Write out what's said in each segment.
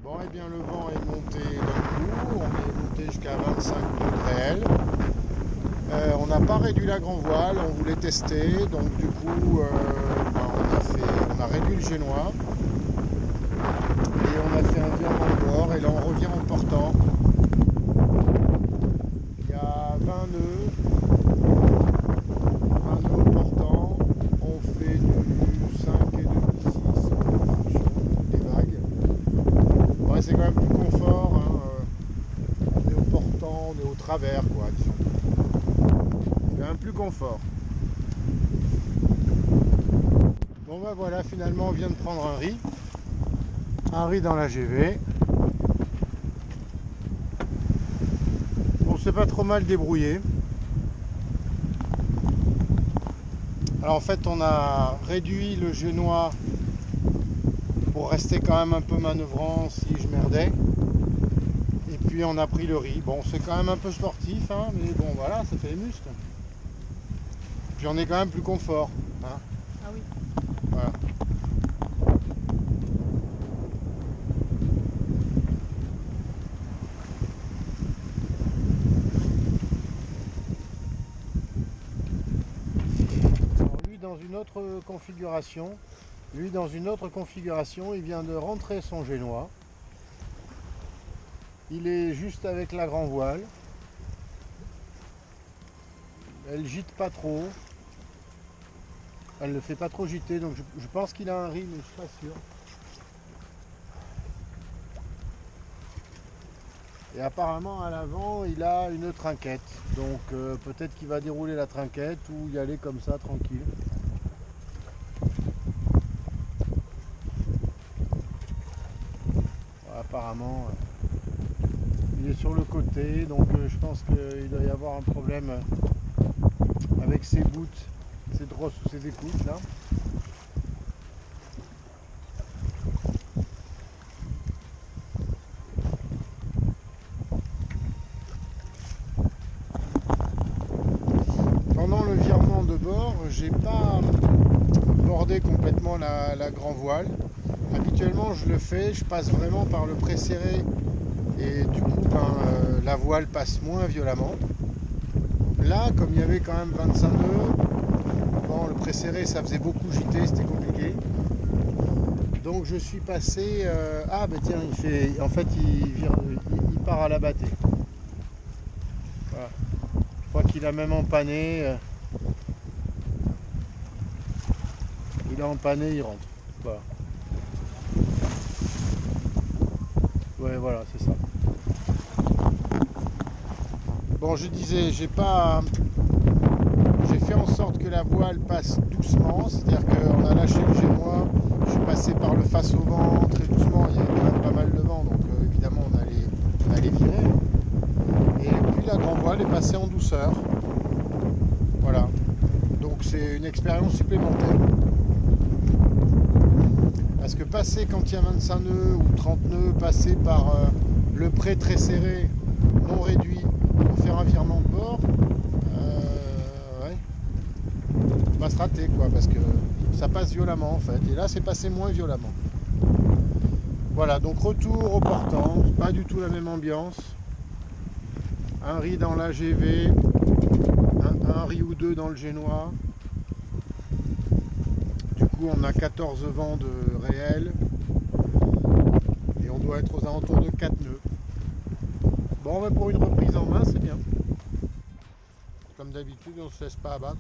Bon, et bien le vent est monté d'un coup, on est monté jusqu'à 25 nœuds réels. On n'a pas réduit la grand voile, on voulait tester, donc du coup on a réduit le génois et on a fait un virement de bord et là on revient en portant. Il y a 20 nœuds au portant, on fait du 5 et demi 6 en fonction des vagues. Ouais, c'est quand même plus confort, hein. On est au portant, on est au travers quoi, disons. C'est un plus confort. Bon bah voilà, finalement on vient de prendre un riz dans la GV. On s'est pas trop mal débrouillé. Alors en fait on a réduit le génois pour rester quand même un peu manœuvrant si je merdais. Et puis on a pris le riz. Bon, c'est quand même un peu sportif, hein, mais bon voilà, ça fait les muscles. Puis on est quand même plus confort. Hein. Ah oui. Voilà. Alors, lui dans une autre configuration, il vient de rentrer son génois. Il est juste avec la grand voile. Elle gîte pas trop. Elle ne fait pas trop gîter, donc je pense qu'il a un riz, mais je suis pas sûr. Et apparemment à l'avant il a une trinquette. Donc peut-être qu'il va dérouler la trinquette ou y aller comme ça tranquille. Voilà, apparemment il est sur le côté, donc je pense qu'il doit y avoir un problème avec ses bouts, ses drosses ou ses écoutes là. Pendant le virement de bord, j'ai pas bordé complètement la grand voile. Habituellement je le fais, je passe vraiment par le pré-serré et du coup la voile passe moins violemment. Là, comme il y avait quand même 25 nœuds, bon, le pré-serré ça faisait beaucoup gîter, c'était compliqué. Donc je suis passé. Ah bah tiens, il part à la battée. Voilà. Je crois qu'il a même empanné. Il a empanné, il rentre. Voilà. Ouais, voilà, c'est ça. Bon, je disais, j'ai fait en sorte que la voile passe doucement, c'est-à-dire qu'on a lâché le génois, je suis passé par le face au vent très doucement, il y avait quand même pas mal de vent, donc évidemment on allait virer. Et puis la grand voile est passée en douceur. Voilà. Donc c'est une expérience supplémentaire. Parce que passer quand il y a 25 nœuds ou 30 nœuds, passer par le pré très serré, non réduit, pour faire un virement de bord, ouais, on va se rater quoi, parce que ça passe violemment en fait. Et là c'est passé moins violemment. Voilà, donc retour au portant, pas du tout la même ambiance. Un riz dans la GV, un riz ou deux dans le génois. Du coup on a 14 vents de réel et on doit être aux alentours de 4 nœuds. Bon, mais pour une reprise en main c'est bien. Comme d'habitude on ne se laisse pas abattre.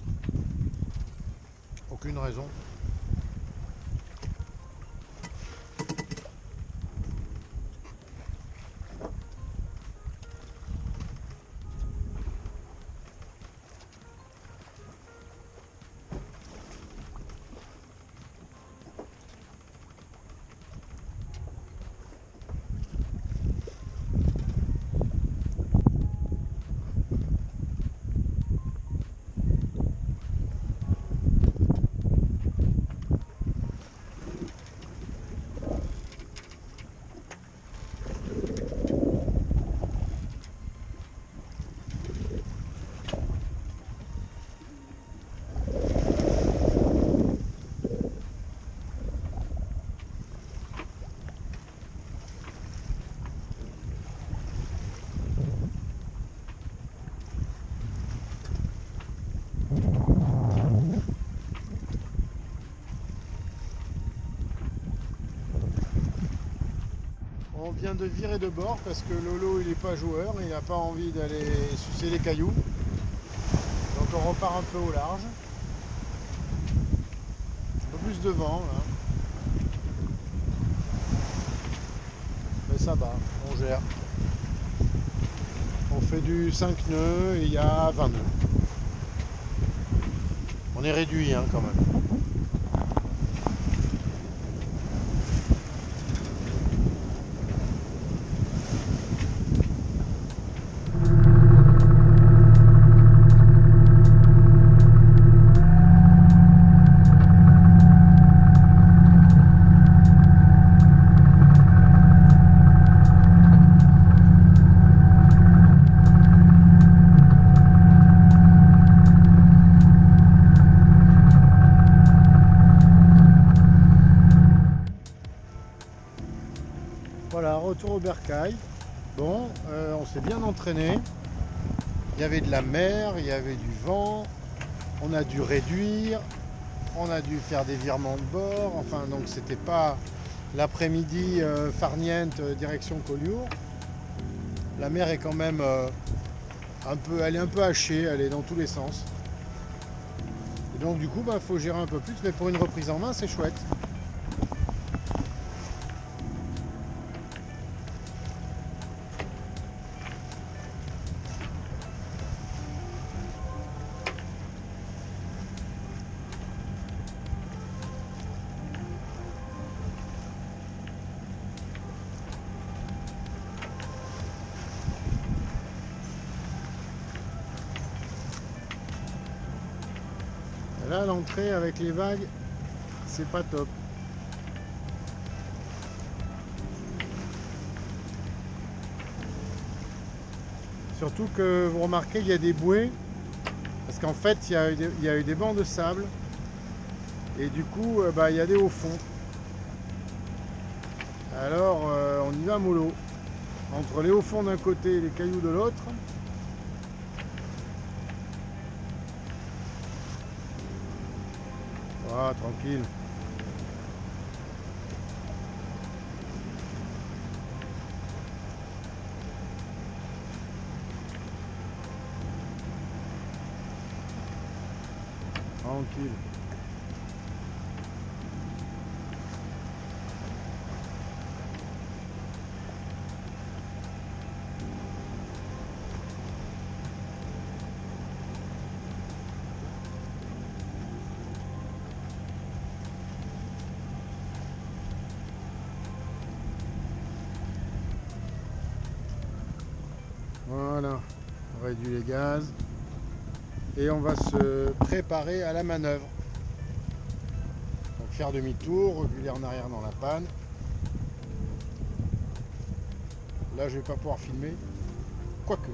Aucune raison. On vient de virer de bord parce que Lolo il n'est pas joueur, il n'a pas envie d'aller sucer les cailloux. Donc on repart un peu au large. Un peu plus de vent là. Mais ça va, on gère. On fait du 5 nœuds et il y a 20 nœuds. On est réduit hein, quand même. Voilà, retour au bercail. Bon, on s'est bien entraîné. Il y avait de la mer, il y avait du vent. On a dû réduire. On a dû faire des virements de bord. Enfin, donc c'était pas l'après-midi farniente direction Collioure. La mer est quand même elle est un peu hachée, elle est dans tous les sens. Et donc du coup, faut gérer un peu plus. Mais pour une reprise en main, c'est chouette. Là, l'entrée avec les vagues, c'est pas top. Surtout que vous remarquez, il y a des bouées, parce qu'en fait, il y a eu des bancs de sable, et du coup, il y a des hauts fonds. Alors, on y va mollo. Entre les hauts fonds d'un côté et les cailloux de l'autre. Ah, tranquille. Tranquille. Voilà, on réduit les gaz et on va se préparer à la manœuvre. Donc faire demi-tour, reculer en arrière dans la panne. Là je vais pas pouvoir filmer, quoique.